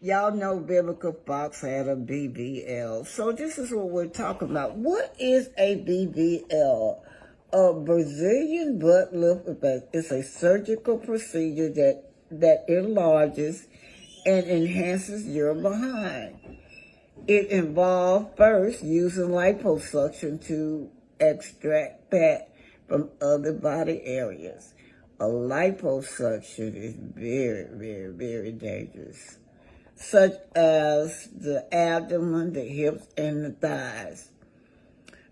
Y'all know Biblical Fox had a BBL. So this is what we're talking about. What is a BBL? A Brazilian butt lift effect is a surgical procedure that enlarges and enhances your behind. It involves first using liposuction to extract fat from other body areas. A liposuction is very, very, very dangerous, such as the abdomen, the hips, and the thighs.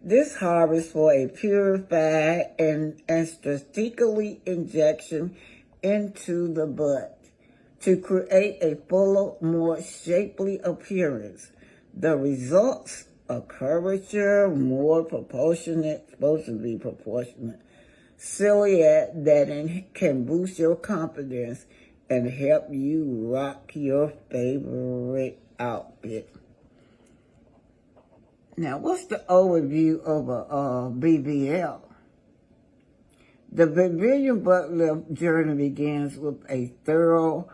This harvests for a purified and strategically injection into the butt to create a fuller, more shapely appearance. The results are curvature, more proportionate, supposed to be proportionate, silhouette that can boost your confidence and help you rock your favorite outfit. Now, what's the overview of a BBL? The Brazilian butt lift journey begins with a thorough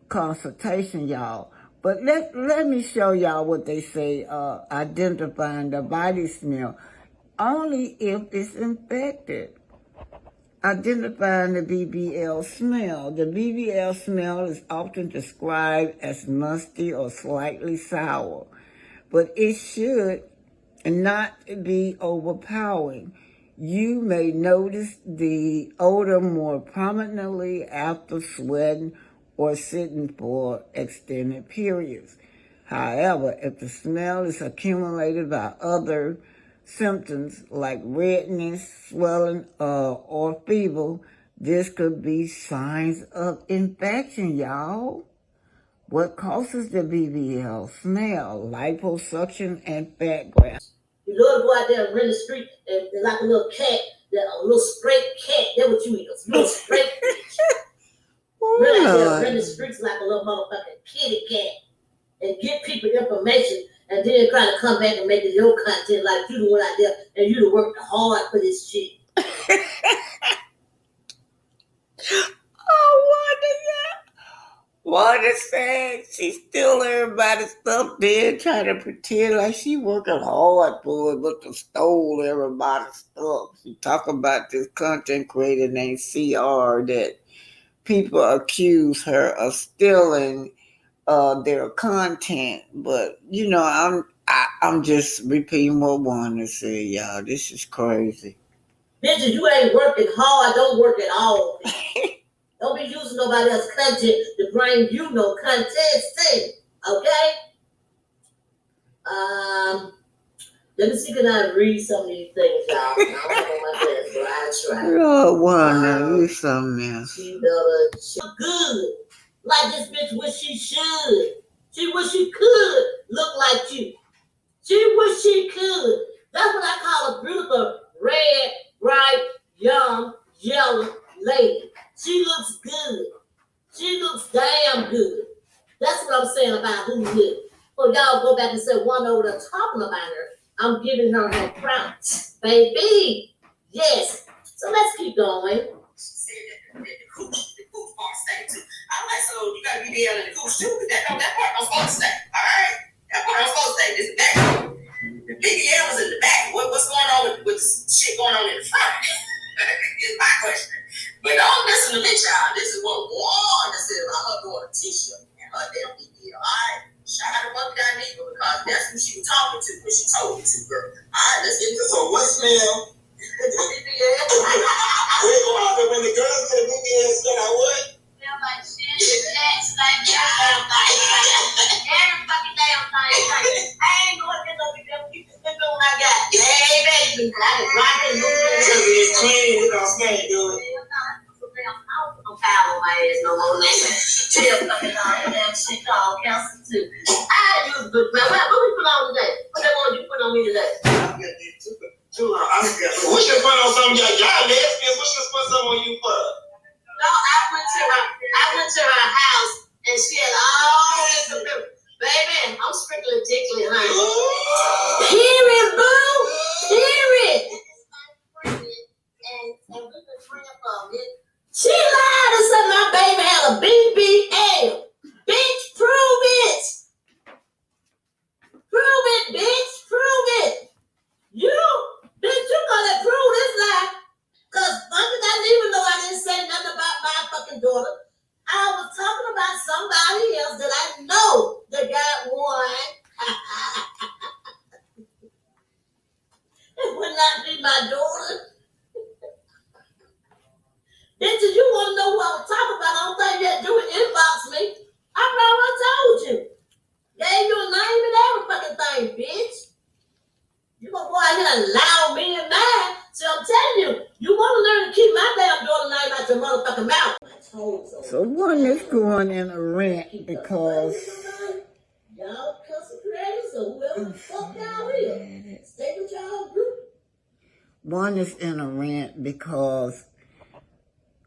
consultation, y'all. But let me show y'all what they say, identifying the body smell. Only if it's infected. Identifying the BBL smell. The BBL smell is often described as musty or slightly sour, but it should not be overpowering. You may notice the odor more prominently after sweating or sitting for extended periods. However, if the smell is accumulated by other symptoms like redness, swelling, or fever, this could be signs of infection, y'all. What causes the BBL smell? Liposuction and fat graft. You love to go out there and run the street and like a little cat, a little stray cat. That's what you eat, a little stray cat. Run out there and run the streets like a little motherfucking kitty cat and get people information and then try to come back and make it your content like you the one out there and you to work hard for this shit. Wanda said she steal everybody's stuff, then try to pretend like she working hard for it, but she stole everybody's stuff. She talk about this content creator named CR that people accuse her of stealing their content, but you know, I'm just repeating what Wanda said, y'all. This is crazy. Bitches, you ain't working hard. Don't work at all. Don't be using nobody else's content to bring you no content, okay? Let me see, can I read some of these things, y'all? I don't have on my desk, but I'll try. Oh, Wanda, read something else. She good. Like this bitch wish she should. She wish she could look like you. She wish she could. That's what I call a beautiful, red, bright, young, yellow lady. She looks good. She looks damn good. That's what I'm saying about who live. So y'all go back and say one over there talking about her. I'm giving her her props. Baby. Yes. So let's keep going. She said that the cooch part stay too. I'm like, so you gotta be there in the cooch too, because that part don't supposed to stay. Alright? That part don't supposed to stay. This back. The BBL was in the back. What's going on with shit going on in the front? Is my question. But don't listen to me, child. This is what Wanda said about her daughter Tisha and her damn BBL. Alright? Shout out to Buck Down Eagle because that's who she was talking to when she told me to, girl. Alright, let's get this. So what smell? The BBL. When the girls get a BBL, smell like what? Smell like shit. That's like every fucking damn thing. I ain't going to get no BBL. Keep this thing on I got. Hey, baby. I was rocking. It's clean. It don't stink, dude. I'm foul on my ass no more. Chill fucking on damn shit called cancer too. I use good man. What we put on today? What that one you put on me today? What's your put on something? Y'all lesbians. What's your put something on you for? No, I went to her house and she had all this computer. Baby, I'm sprinkling dickly, honey. Period, boo. Period. And we been friends for it. She lied and said my baby had a BBL. Bitch, prove it. you had to do is inbox me. I told you. Gave you a name and every fucking thing, bitch. You gonna go out here and allow me and mine. So I'm telling you, you want to learn to keep my damn daughter name out your motherfucking mouth. So one is going in a rant because y'all custom creators or whoever the fuck y'all is. Stay with y'all group. one is in a rant because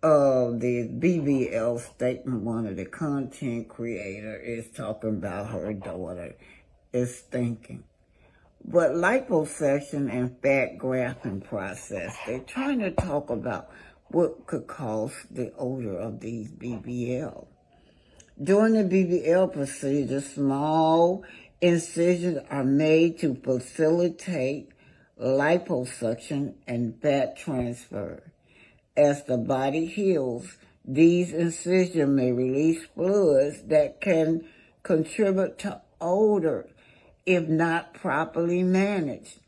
of the BBL statement. One of the content creator is talking about her daughter is stinking. But liposuction and fat grafting process, they're trying to talk about what could cause the odor of these BBL. During the BBL procedure, small incisions are made to facilitate liposuction and fat transfer. As the body heals, these incisions may release fluids that can contribute to odor if not properly managed.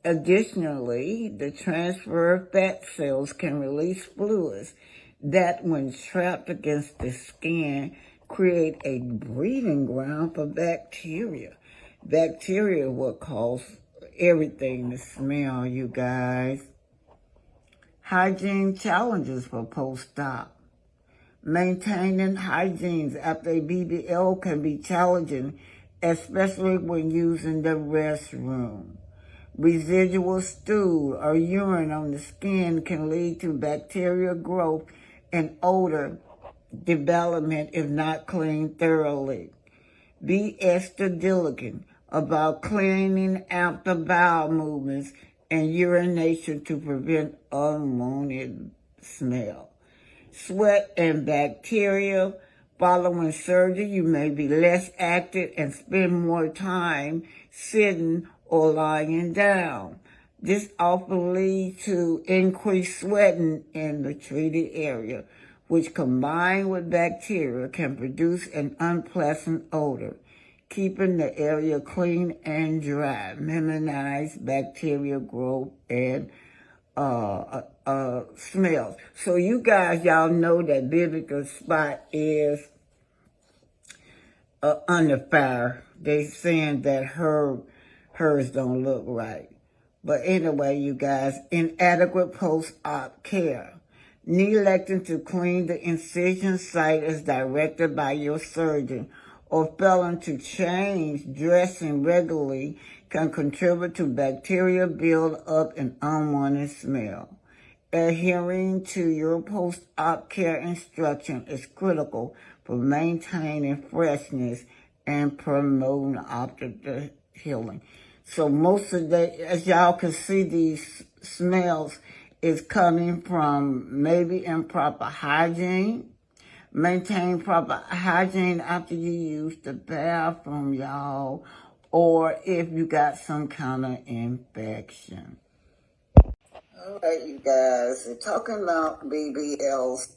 Additionally, the transferred fat cells can release fluids that, when trapped against the skin, create a breeding ground for bacteria. Bacteria will cause everything to smell, you guys. Hygiene challenges for post-op. Maintaining hygiene after a BBL can be challenging, especially when using the restroom. Residual stool or urine on the skin can lead to bacterial growth and odor development if not cleaned thoroughly. Be extra diligent about cleaning after bowel movements and urination to prevent unwanted smell. Sweat and bacteria. Following surgery, you may be less active and spend more time sitting or lying down. This often leads to increased sweating in the treated area, which combined with bacteria can produce an unpleasant odor. Keeping the area clean and dry, minimize bacterial growth and smells. So you guys, y'all know that Vivica's spot is under fire. They saying that hers don't look right. But anyway, you guys, inadequate post-op care. Neglecting to clean the incision site as directed by your surgeon or failing to change dressing regularly can contribute to bacteria build-up and unwanted smell. Adhering to your post-op care instruction is critical for maintaining freshness and promoting optimal healing. So most of the, as y'all can see, these smells is coming from maybe improper hygiene. Maintain proper hygiene after you use the bathroom, y'all, or if you got some kind of infection. All right, you guys, we're talking about BBLs.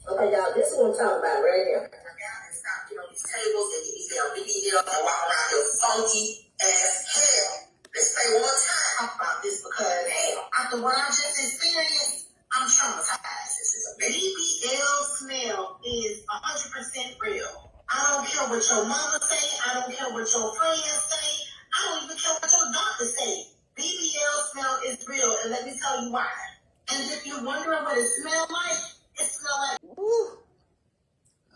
Okay, y'all, this is what I'm talking about right here. Stop getting on these tables and get these damn BBLs and walk around here funky as hell. Let's say one time talk about this because after what I just experienced, I'm traumatized. This is a BBL smell is 100% real. I don't care what your mama say. I don't care what your friends say. I don't even care what your doctor say. BBL smell is real, and let me tell you why. And if you're wondering what it smells like, it smells like... Woo.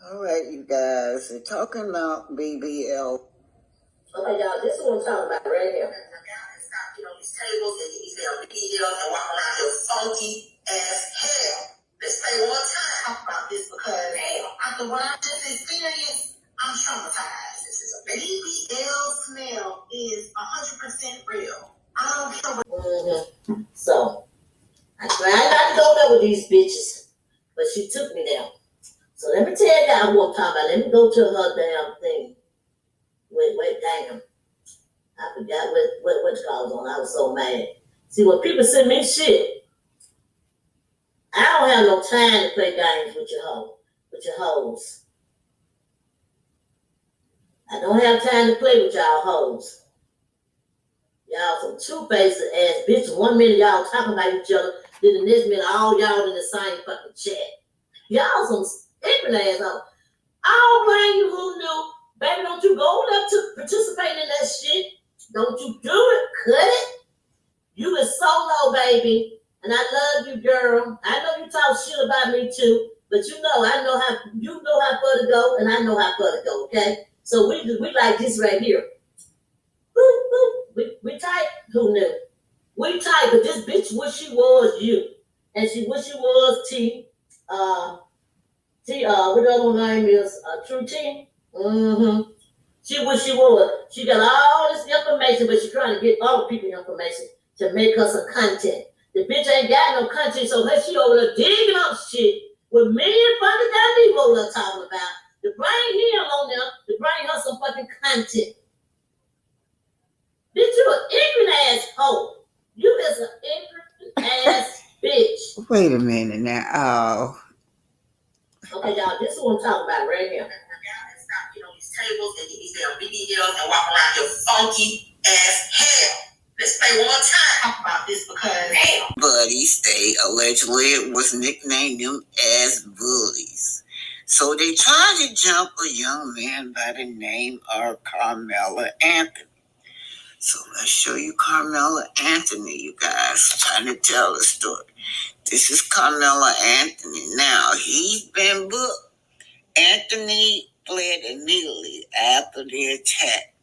All right, you guys, we're talking about BBL. Okay, y'all, this is what I'm talking about right here. Stop getting on these tables and get these damn BBLs and walk around here funky as hell. Let's say one time talk about this because after what I just experienced, I'm traumatized. This is a BBL smell is 100% real. I don't care what... So, I tried not to go there with these bitches, but she took me there. So let me tell y'all what I'm talking about. Let me go to her damn thing. Wait, damn. I forgot what you call it on. I was so mad. See, when people send me shit, I don't have no time to play games with your hoes. I don't have time to play with y'all hoes. Y'all some two-faced ass bitches. 1 minute y'all talking about each other, then the next minute all y'all in the same fucking chat. Y'all some Ignorant asshole. I'll blame you who knew. Baby, don't you go up to participate in that shit. Don't you do it. Cut it. You is solo, baby. And I love you, girl. I know you talk shit about me too. But you know, I know how far to go, and I know how far to go, okay? So we like this right here. Boop, boop. We tight. Who knew? We tight, but this bitch wish she was you. And she wish she was T. What the other name is? True T. Mm-hmm. She wish she was. She got all this information, but she's trying to get all the people information to make her some content. The bitch ain't got no content, so she over there digging up shit with me and fucking that people over there talking about to bring him on there to bring her some fucking content. Bitch, you an ignorant ass hoe. You is an ignorant ass bitch. Wait a minute now. Okay, y'all, this is what I'm talking about right here. Stop getting on these tables and get these damn BBLs and walk around your funky ass hell. Let's play one more time talk about this because damn. Buddies, they allegedly was nicknamed them as bullies. So they tried to jump a young man by the name of Carmelo Anthony. So let's show you Carmelo Anthony, you guys, trying to tell the story. This is Carmelo Anthony. Now, he's been booked. Anthony fled immediately after the attack,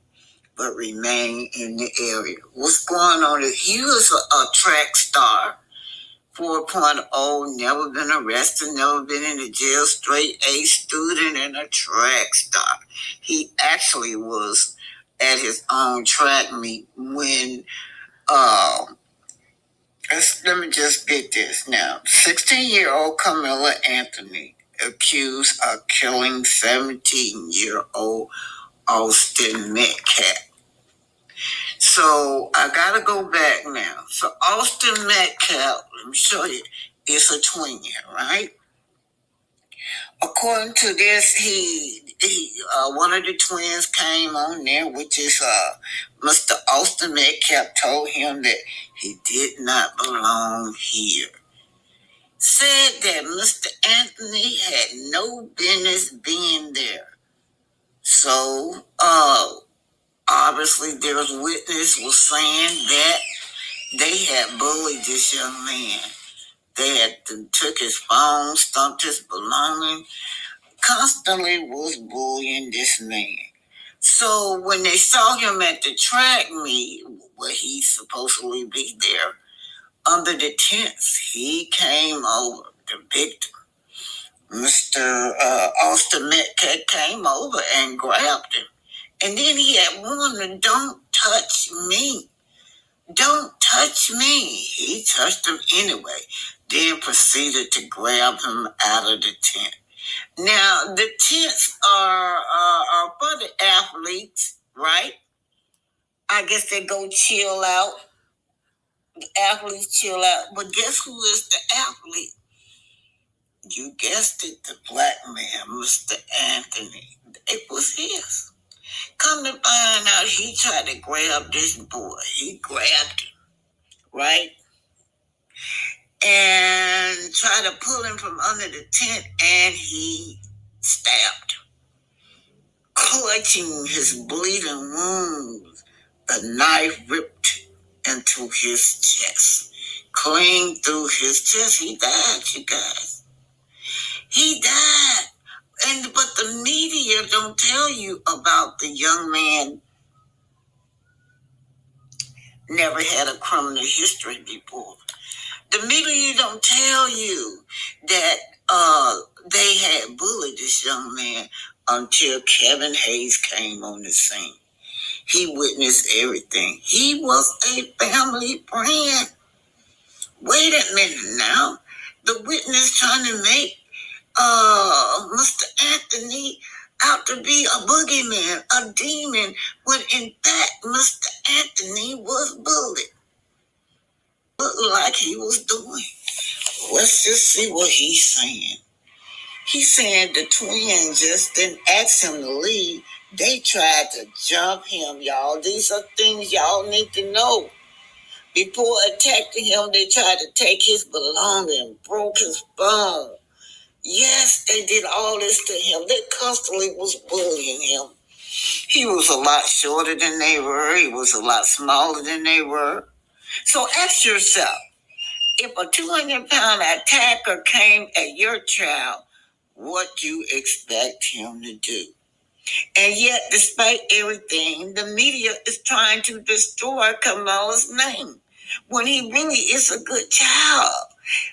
but remained in the area. What's going on is he was a track star, 4.0, never been arrested, never been in the jail, straight A student and a track star. He actually was at his own track meet when, let me just get this now. 16-year-old Carmelo Anthony accused of killing 17-year-old Austin Metcalf. So I gotta go back now. So Austin Metcalf, let me show you, is a twin, right? According to this, he one of the twins came on there, which is Mr. Austin Metcalf told him that he did not belong here. Said that Mr. Anthony had no business being there. So, obviously, there was witness was saying that they had bullied this young man. They had took his phone, stumped his belongings, constantly was bullying this man. So when they saw him at the track meet, where he supposedly be there, under the tents, he came over, the victim. Mr. Austin Metcalf came over and grabbed him. And then he had warned him, don't touch me. Don't touch me. He touched him anyway, then proceeded to grab him out of the tent. Now, the tents are for the athletes, right? I guess they go chill out. The athletes chill out. But guess who is the athlete? You guessed it, the black man, Mr. Anthony. It was his. Come to find out, he tried to grab this boy. He grabbed him, right? And tried to pull him from under the tent, and he stabbed him. Clutching his bleeding wounds, the knife ripped into his chest, clean through his chest. He died, you guys. He died. But the media don't tell you about the young man. Never had a criminal history before. The media don't tell you that they had bullied this young man until Kevin Hayes came on the scene. He witnessed everything. He was a family friend. Wait a minute now. The witness trying to make Mr. Anthony out to be a boogeyman, a demon, when in fact Mr. Anthony was bullied. Looked like he was doing. Let's just see what he's saying. He's saying the twins just didn't ask him to leave. They tried to jump him, y'all. These are things y'all need to know. Before attacking him, they tried to take his belongings, broke his phone, Yes, they did all this to him. They constantly was bullying him. He was a lot shorter than they were. He was a lot smaller than they were. So ask yourself, if a 200-pound attacker came at your child, what do you expect him to do? And yet, despite everything, the media is trying to destroy Carmelo's name when he really is a good child.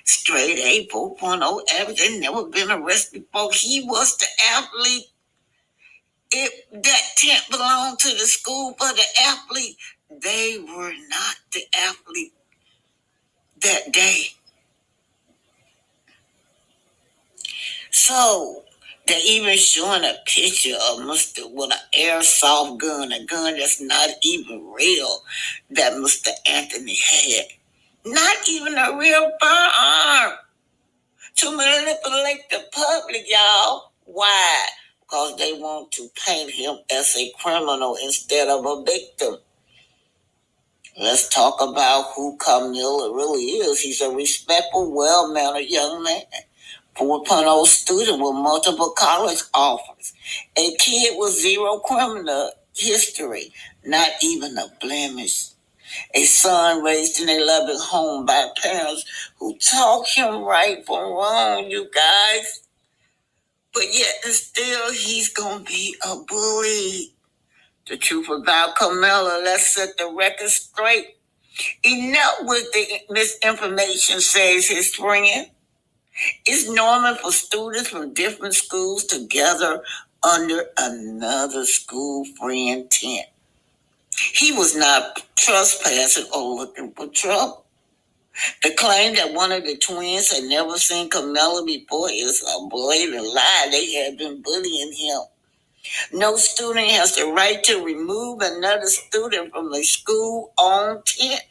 Straight A, 4.0 average, and never been arrested before. He was the athlete. That tent belonged to the school for the athlete. They were not the athlete that day. So they're even showing a picture of Mr. with an airsoft gun, a gun that's not even real, that Mr. Anthony had. Not even a real firearm to manipulate the public, y'all. Why? Because they want to paint him as a criminal instead of a victim. Let's talk about who Carmelo really is. He's a respectful, well-mannered young man. 4.0 student with multiple college offers. A kid with zero criminal history, not even a blemish. A son raised in a loving home by parents who taught him right from wrong, you guys. But yet and still, he's going to be a bully. The truth about Carmelo, let's set the record straight. Enough with the misinformation, says his friend. It's normal for students from different schools to gather under another school friend tent. He was not trespassing or looking for trouble. The claim that one of the twins had never seen Carmelo before is a blatant lie. They had been bullying him. No student has the right to remove another student from a school-owned tent.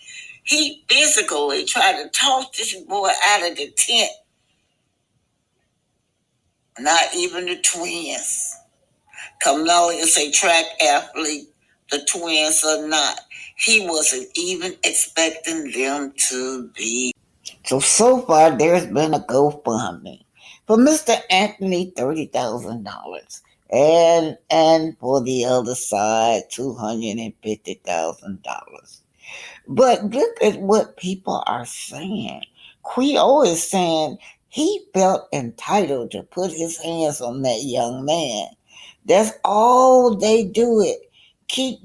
He physically tried to toss this boy out of the tent. Not even the twins. Carmelo is a track athlete. The twins are not. He wasn't even expecting them to be. So far, there's been a GoFundMe for Mr. Anthony, $30,000. And for the other side, $250,000. But look at what people are saying. Quio is saying he felt entitled to put his hands on that young man. That's all they do it. Keep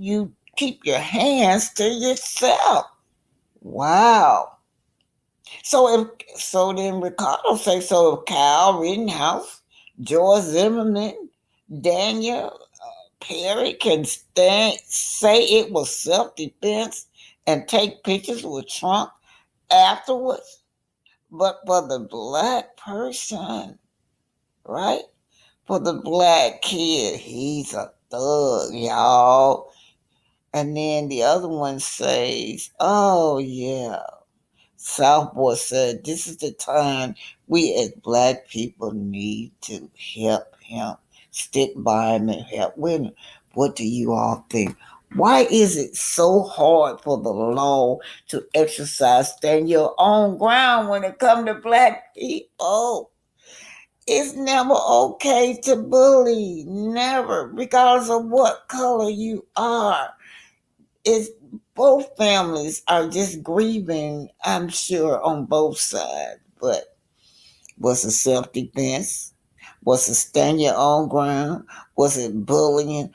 your hands to yourself. Wow. So then Ricardo says, so if Kyle Rittenhouse, George Zimmerman, Daniel Perry can say it was self-defense and take pictures with Trump afterwards. But for the black person, right? For the black kid, he's a thug, y'all. And then the other one says, oh, yeah. Southboy said, this is the time we as black people need to help him. Stick by him and help with him. What do you all think? Why is it so hard for the law to exercise, stand your own ground when it comes to black people? It's never okay to bully. Never. Regardless of what color you are. It's both families are just grieving, I'm sure, on both sides. But was it self-defense? Was it stand your own ground? Was it bullying?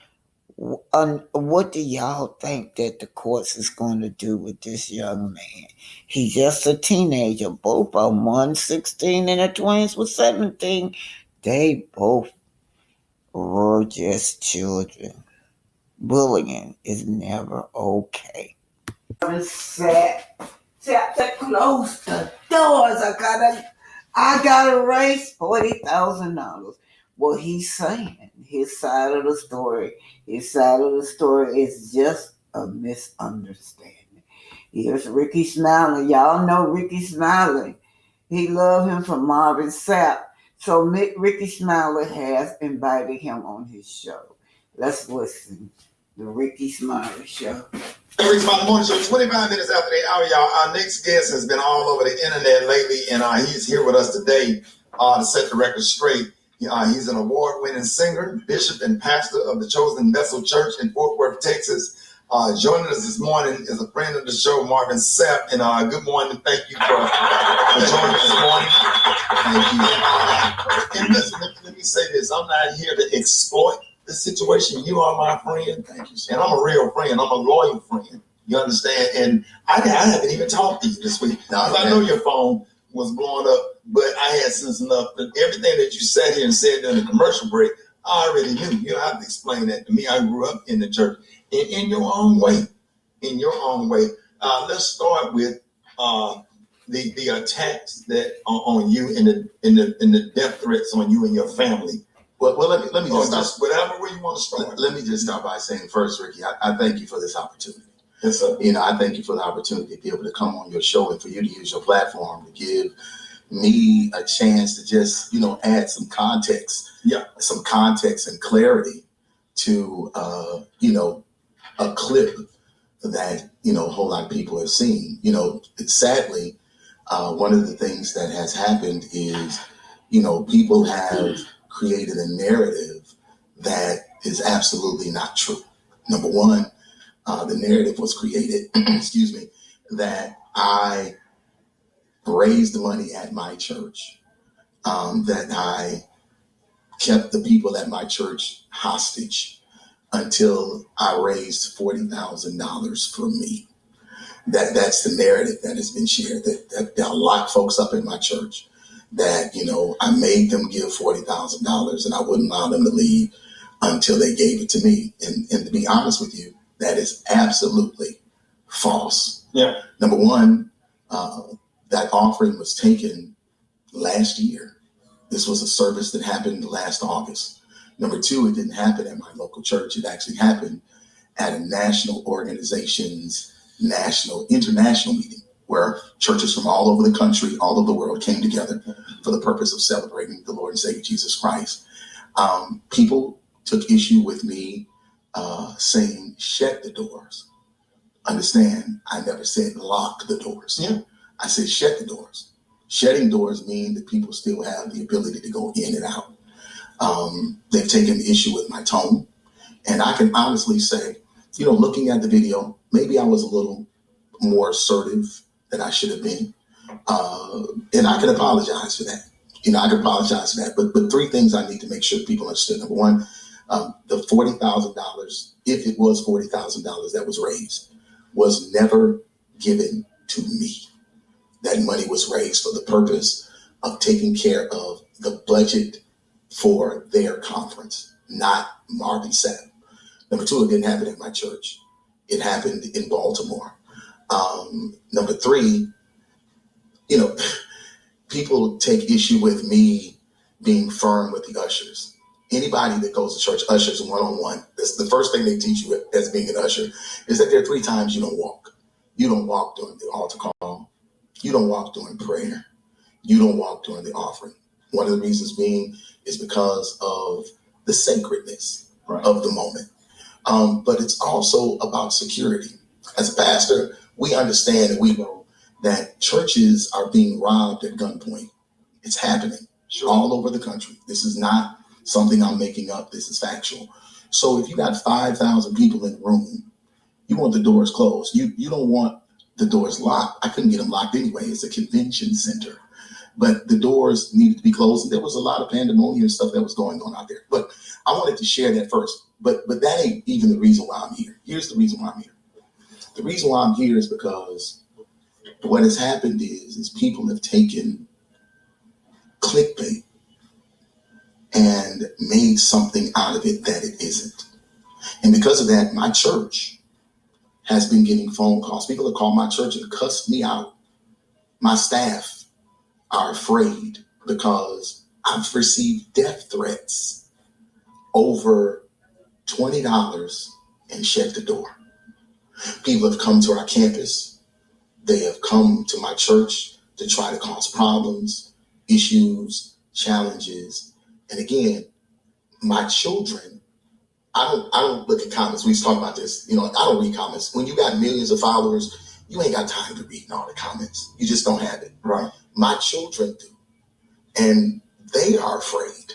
What do y'all think that the courts is going to do with this young man? He's just a teenager. Both of them, one 16 and the twins was 17. They both were just children. Bullying is never okay. Marvin Sapp said, close the doors. I gotta raise $40,000. Well, he's saying his side of the story. His side of the story is just a misunderstanding. Here's Ricky Smiley. Y'all know Ricky Smiley. He loved him from Marvin Sapp. So Ricky Smiley has invited him on his show. Let's listen. The Ricky Smiley Show. Reach my morning show, 25 minutes after the hour, y'all. Our next guest has been all over the internet lately, and he's here with us today to set the record straight. He's an award-winning singer, bishop, and pastor of the Chosen Vessel Church in Fort Worth, Texas. Joining us this morning is a friend of the show, Marvin Sapp. And good morning. Thank you for joining us this morning. Thank you. And listen, let me say this. I'm not here to exploit the situation. You are my friend. Thank you, sir. And I'm a real friend. I'm a loyal friend. You understand? And I haven't even talked to you this week. I know your phone was blowing up, but I had sense enough that everything that you sat here and said during the commercial break, I already knew. You don't have to explain that to me. I grew up in the church in your own way. In your own way. Let's start with the attacks that are on you and the death threats on you and your family. Well, let me just start. Whatever way you want to start. Let me just start by saying first, Ricky, I thank you for this opportunity. Yes, sir. I thank you for the opportunity to be able to come on your show and for you to use your platform to give me a chance to just, add some context. Yeah. Some context and clarity to, a clip that, a whole lot of people have seen. Sadly, one of the things that has happened is, people have created a narrative that is absolutely not true. Number one, the narrative was created, that I raised money at my church, that I kept the people at my church hostage until I raised $40,000 for me. That's the narrative that has been shared, that there are a lot of folks up in my church that, I made them give $40,000 and I wouldn't allow them to leave until they gave it to me. And to be honest with you, that is absolutely false. Yeah. Number one, that offering was taken last year. This was a service that happened last August. Number two, it didn't happen at my local church. It actually happened at a national organization's international meeting where churches from all over the country, all over the world came together for the purpose of celebrating the Lord and Savior Jesus Christ. People took issue with me saying, shut the doors. Understand, I never said lock the doors. Yeah. I said, shut the doors. Shutting doors mean that people still have the ability to go in and out. They've taken issue with my tone. And I can honestly say, looking at the video, maybe I was a little more assertive than I should have been. And I can apologize for that. I can apologize for that. But three things I need to make sure people understand. Number one, the $40,000, if it was $40,000 that was raised, was never given to me. That money was raised for the purpose of taking care of the budget for their conference, not Marvin Sapp. Number two, it didn't happen at my church. It happened in Baltimore. Number three, people take issue with me being firm with the ushers. Anybody that goes to church ushers one-on-one, that's the first thing they teach you as being an usher, is that there are 3 times you don't walk. You don't walk during the altar call. You don't walk during prayer. You don't walk during the offering. One of the reasons being is because of the sacredness of the moment. But it's also about security. As a pastor, we understand and we know that churches are being robbed at gunpoint. It's happening all over the country. This is not something I'm making up. This is factual. So if you got 5,000 people in the room, you want the doors closed. You don't want the doors locked. I couldn't get them locked anyway. It's a convention center. But the doors needed to be closed. And there was a lot of pandemonium and stuff that was going on out there. But I wanted to share that first. But that ain't even the reason why I'm here. Here's the reason why I'm here. The reason why I'm here is because what has happened is people have taken clickbait and made something out of it that it isn't. And because of that, my church has been getting phone calls. People have called my church and cussed me out. My staff are afraid because I've received death threats over $20 and shut the door. People have come to our campus. They have come to my church to try to cause problems, issues, challenges. And again, my children, I don't look at comments. We used to talk about this. I don't read comments. When you got millions of followers, you ain't got time to read all the comments. You just don't have it. Right. My children do. And they are afraid.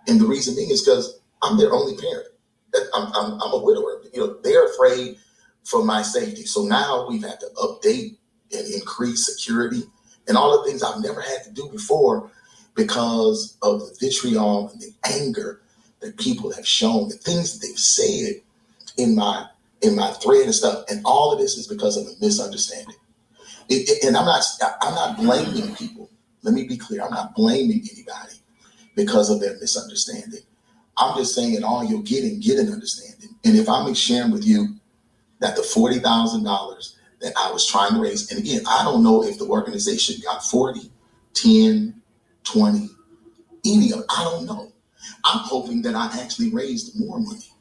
And the reason being is because I'm their only parent. I'm a widower. They're afraid for my safety. So now we've had to update and increase security and all the things I've never had to do before because of the vitriol and the anger that people have shown, the things that they've said in my thread and stuff. And all of this is because of a misunderstanding. And I'm not blaming people. Let me be clear. I'm not blaming anybody because of their misunderstanding. I'm just saying in all you're getting, get an understanding. And if I'm sharing with you that the $40,000 that I was trying to raise, and again, I don't know if the organization got 40, 10, 20, any of it. I don't know. I'm hoping that I actually raised more money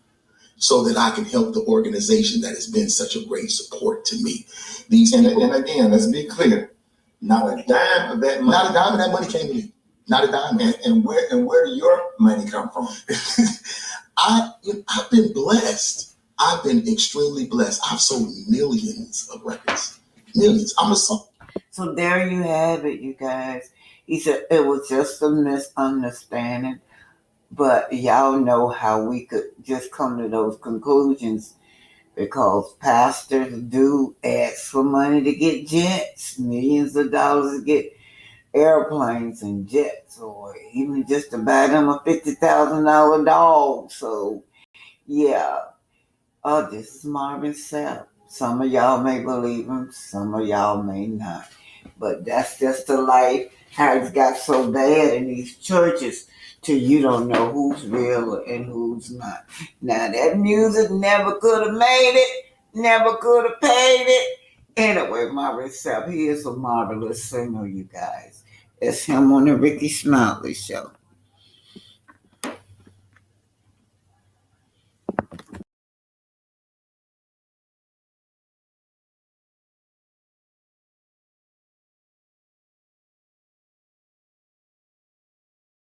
so that I can help the organization that has been such a great support to me. And again, let's be clear. Not a dime of that money. Not a dime of that money came to me. Not a dime. And where did your money come from? I've been blessed. I've been extremely blessed. I've sold millions of records. Millions. I'm a song. So there you have it, you guys. He said it was just a misunderstanding. But y'all know how we could just come to those conclusions because pastors do ask for money to get jets, millions of dollars to get airplanes and jets, or even just to buy them a $50,000 dog. So, yeah. This is Marvin Sapp. Some of y'all may believe him, some of y'all may not. But that's just the life, how it's got so bad in these churches till you don't know who's real and who's not. Now, that music never could have made it, never could have paid it. Anyway, Marvin Sapp, he is a marvelous singer, you guys. It's him on the Ricky Smiley Show.